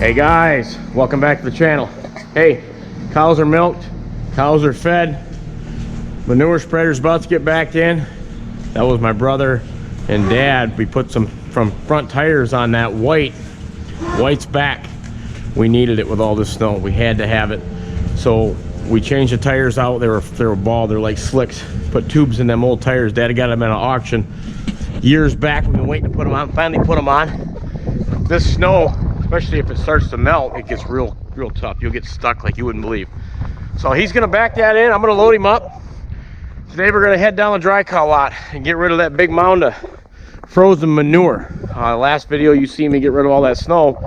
Hey guys, welcome back to the channel. Hey, cows are milked, cows are fed, manure spreader's about to get back in. That was my brother and dad. We put some front tires on that white's back. We needed it with all this snow. We had to have it. So we changed the tires out. They were bald, they're like slicks. Put tubes in them old tires. Dad got them at an auction years back. We've been waiting to put them on, finally put them on. This snow, especially if it starts to melt, it gets real tough. You'll get stuck like you wouldn't believe. So he's gonna back that in. I'm gonna load him up. Today we're gonna head down the dry cow lot and get rid of that big mound of frozen manure. Last video you see me get rid of all that snow.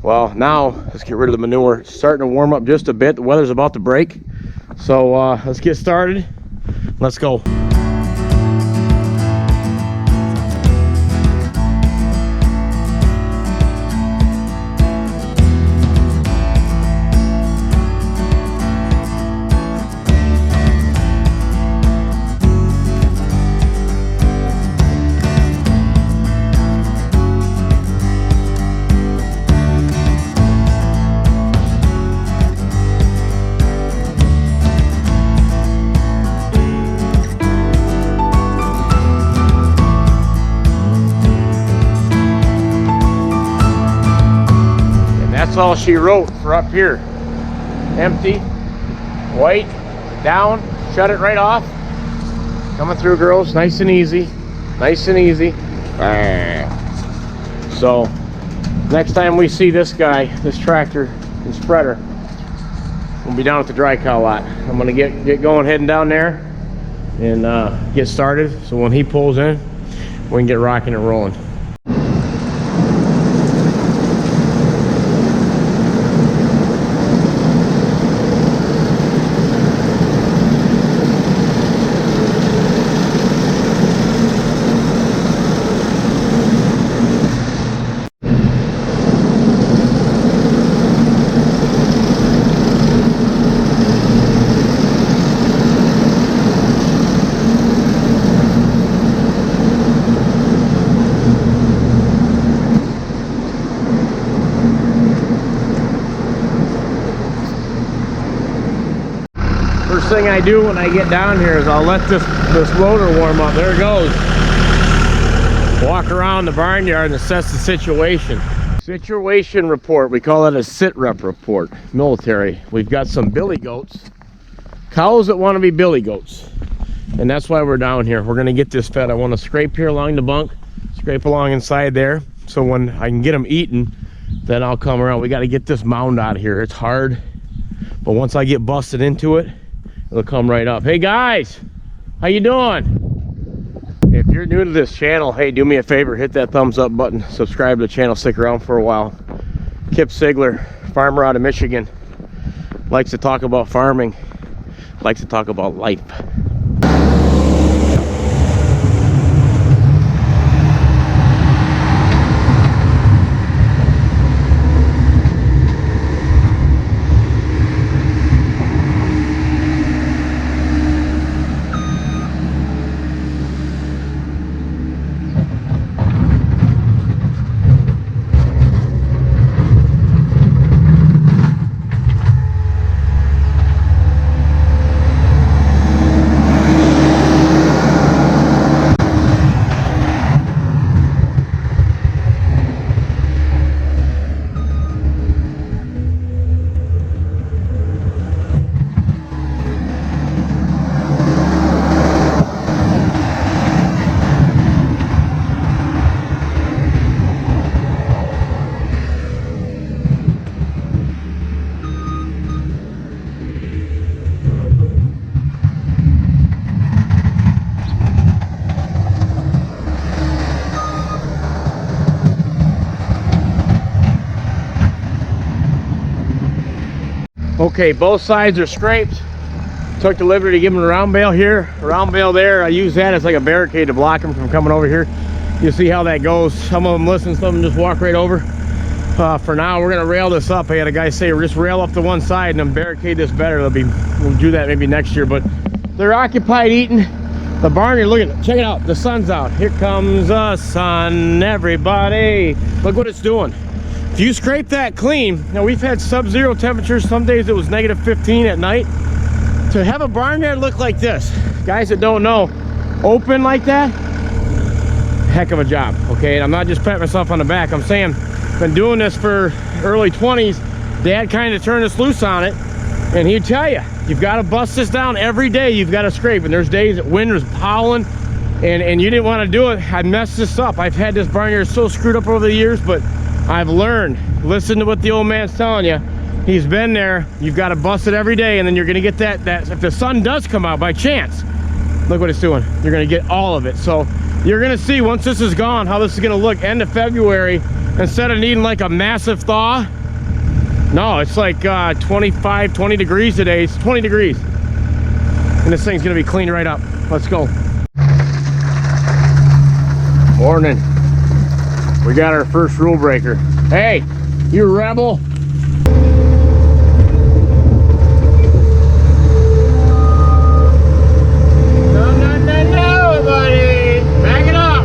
Well, now let's get rid of the manure. It's starting to warm up just a bit. The weather's about to break. So let's get started. Let's go. That's all she wrote for up here. Empty, white, down, shut it right off. Coming through, girls, nice and easy. Nice and easy. So, next time we see this guy, this tractor and spreader, we'll be down at the dry cow lot. I'm gonna get going, heading down there and get started. So when he pulls in, we can get rocking and rolling. First thing I do when I get down here is I'll let this loader warm up. There it goes. Walk around the barnyard and assess the situation. Situation report. We call it a sit rep report. Military. We've got some billy goats. Cows that want to be billy goats. And that's why we're down here. We're going to get this fed. I want to scrape here along the bunk. Scrape along inside there. So when I can get them eaten, then I'll come around. We got to get this mound out of here. It's hard. But once I get busted into it, it'll come right up. Hey guys, how you doing? If you're new to this channel, hey, do me a favor, hit that thumbs up button, subscribe to the channel, stick around for a while. Kip Siegler, farmer out of Michigan, likes to talk about farming, likes to talk about life. Okay, both sides are scraped. Took the liberty to give them a round bale here, a round bale there. I use that as like a barricade to block them from coming over here. You see how that goes. Some of them listen, some of them just walk right over. For now, we're gonna rail this up. I had a guy say, just rail up to one side and then barricade this better. We'll do that maybe next year, but they're occupied eating. The barn, you're looking, check it out, the sun's out. Here comes the sun, everybody. Look what it's doing. If you scrape that clean, now we've had sub-zero temperatures. Some days it was -15 at night. To have a barnyard look like this, guys that don't know, open like that, heck of a job, okay? And I'm not just patting myself on the back. I'm saying, been doing this for early 20s. Dad kind of turned us loose on it, and he'd tell you, you've got to bust this down every day. You've got to scrape, and there's days that wind was howling, and you didn't want to do it. I messed this up. I've had this barnyard so screwed up over the years, but I've learned. Listen to what the old man's telling you. He's been there. You've got to bust it every day, and then you're going to get that if the sun does come out by chance, look what it's doing. You're going to get all of it. So you're going to see once this is gone how this is going to look end of February. Instead of needing like a massive thaw, no, it's like 25, 20 degrees today. It's 20 degrees. And this thing's going to be cleaned right up. Let's go. Morning. We got our first rule breaker. Hey, you rebel. No, buddy. Back it up.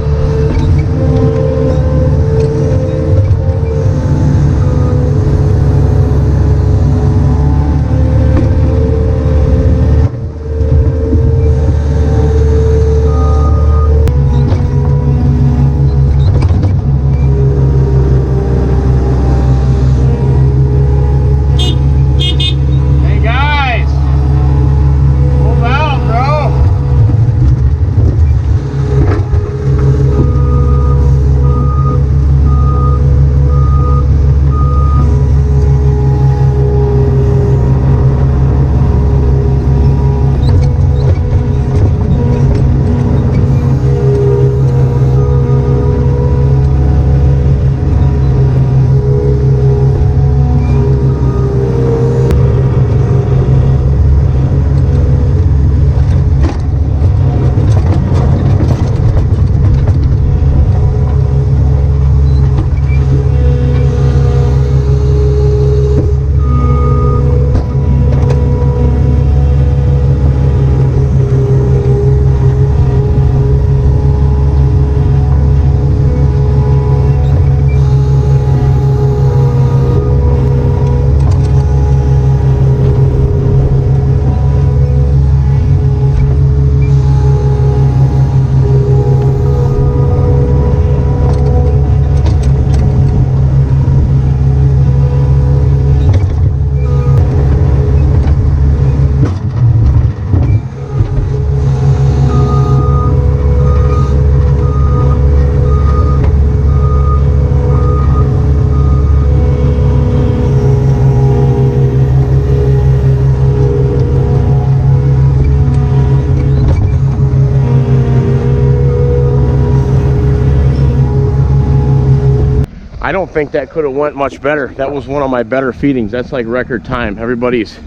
I don't think that could have went much better. That was one of my better feedings. That's like record time. Everybody's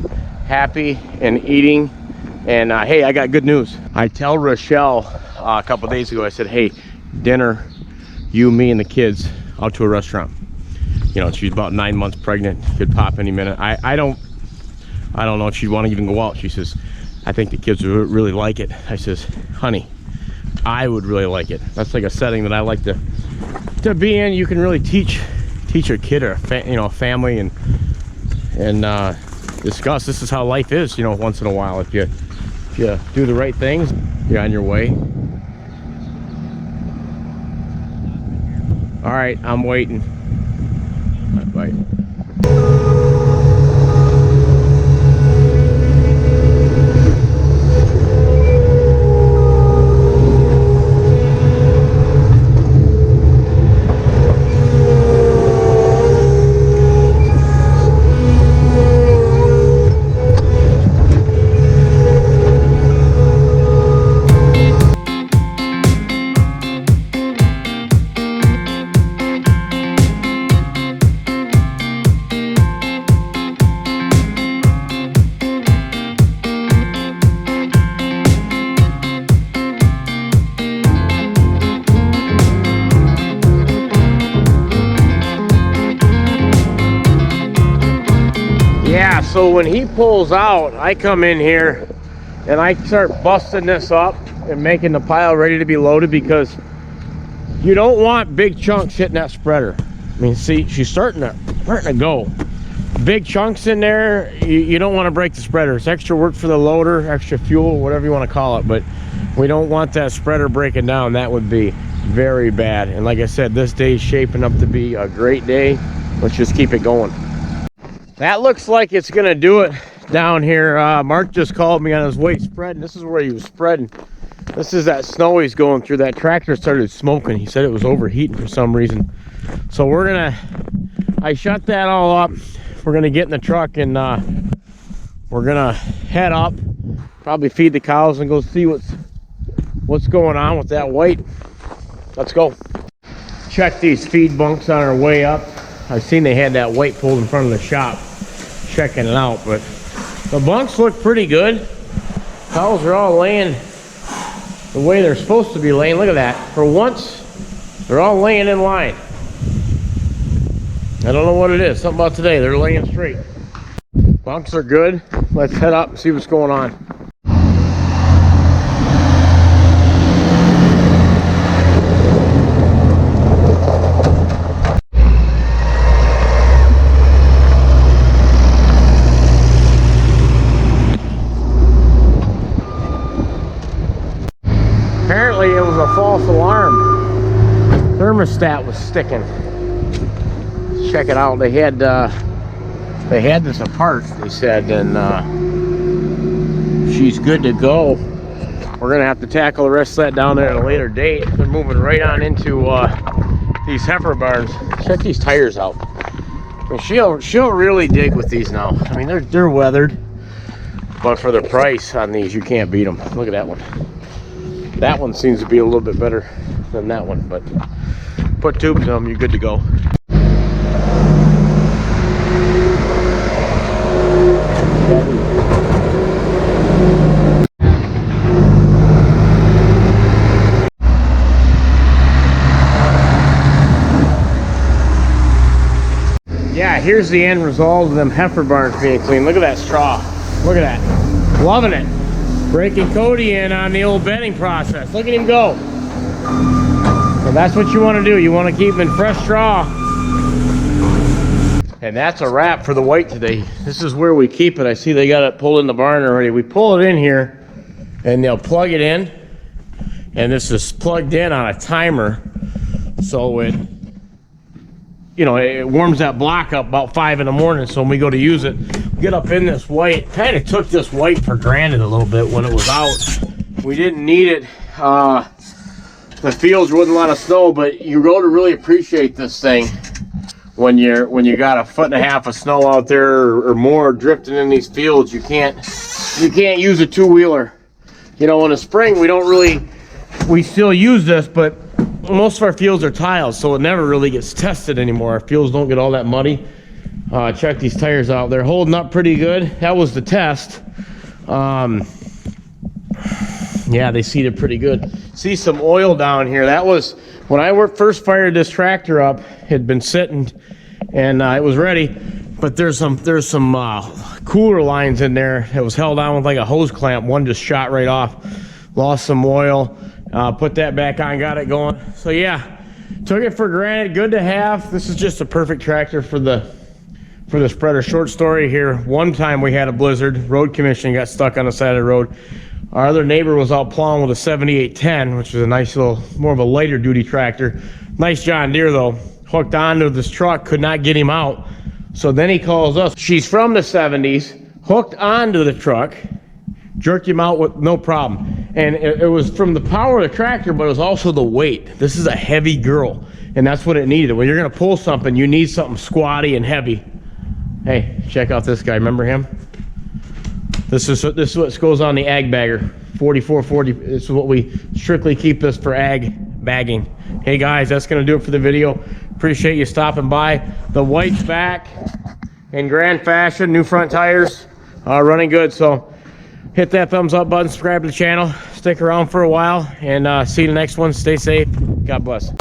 happy and eating. And hey, I got good news. I tell Rochelle a couple days ago, I said, hey, dinner, you, me, and the kids out to a restaurant. You know, she's about 9 months pregnant, could pop any minute. I don't know if she'd want to even go out. She says, I think the kids would really like it. I says, honey, I would really like it. That's like a setting that I like to be in. You can really teach a kid or a family and discuss. This is how life is, you know, once in a while. If you do the right things, you're on your way. All right, I'm waiting. Bye. Yeah, so when he pulls out, I come in here and I start busting this up and making the pile ready to be loaded, because you don't want big chunks hitting that spreader. I mean, see, she's starting to go. Big chunks in there, you don't want to break the spreader. It's extra work for the loader, extra fuel, whatever you want to call it, but we don't want that spreader breaking down. That would be very bad. And like I said, this day is shaping up to be a great day. Let's just keep it going. That looks like it's gonna do it down here. Mark just called me on his way spreading. This is where he was spreading. This is that snow he's going through. That tractor started smoking. He said it was overheating for some reason. So I shut that all up. We're gonna get in the truck and we're gonna head up, probably feed the cows and go see what's going on with that white. Let's go. Check these feed bunks on our way up. I've seen they had that white pulled in front of the shop, checking it out, but the bunks look pretty good. Cows are all laying the way they're supposed to be laying. Look at that. For once, they're all laying in line. I don't know what it is. Something about today. They're laying straight. Bunks are good. Let's head up and see what's going on. Apparently it was a false alarm. Thermostat was sticking. Check it out. They had this apart, they said, and she's good to go. We're gonna have to tackle the rest of that down there at a later date. They're moving right on into these heifer barns. Check these tires out. I mean, she'll really dig with these now. I mean, they're weathered, but for the price on these, you can't beat them. Look at that one. That one seems to be a little bit better than that one, but put tubes in them, you're good to go. Yeah, here's the end result of them heifer barns being clean. Look at that straw. Look at that. Loving it. Breaking Cody in on the old bedding process. Look at him go. So that's what you want to do. You want to keep them in fresh straw. And that's a wrap for the white today. This is where we keep it. I see they got it pulled in the barn already. We pull it in here and they'll plug it in. And this is plugged in on a timer. So it warms that block up about 5 in the morning. So when we go to use it, get up in this white. Kind of took this white for granted a little bit when it was out. We didn't need it. The fields wasn't a lot of snow, but you go to really appreciate this thing when you got 1.5 feet of snow out there or more drifting in these fields. You can't use a two-wheeler. In the spring we still use this, but most of our fields are tiles, so it never really gets tested anymore. Our fields don't get all that muddy. Check these tires out. They're holding up pretty good. That was the test. Yeah, they seated pretty good. See some oil down here. That was when I first fired this tractor up. It had been sitting and it was ready, but there's some cooler lines in there. It was held on with like a hose clamp. One just shot right off. Lost some oil. Put that back on, got it going. So yeah, took it for granted. Good to have. This is just a perfect tractor for the spreader. Short story here. One time we had a blizzard. Road commission got stuck on the side of the road. Our other neighbor was out plowing with a 7810, which is a nice little, more of a lighter duty tractor. Nice John Deere though. Hooked onto this truck, could not get him out. So then he calls us. She's from the 70s, hooked onto the truck, jerked him out with no problem. And it was from the power of the tractor, but it was also the weight. This is a heavy girl, and that's what it needed. When you're gonna pull something, you need something squatty and heavy. Hey, check out this guy, remember him? This is what goes on the ag bagger, 4440. This is what we strictly keep this for ag bagging. Hey guys, that's gonna do it for the video. Appreciate you stopping by. The white's back in grand fashion, new front tires, running good. So hit that thumbs up button, subscribe to the channel, stick around for a while, and see you in the next one. Stay safe. God bless.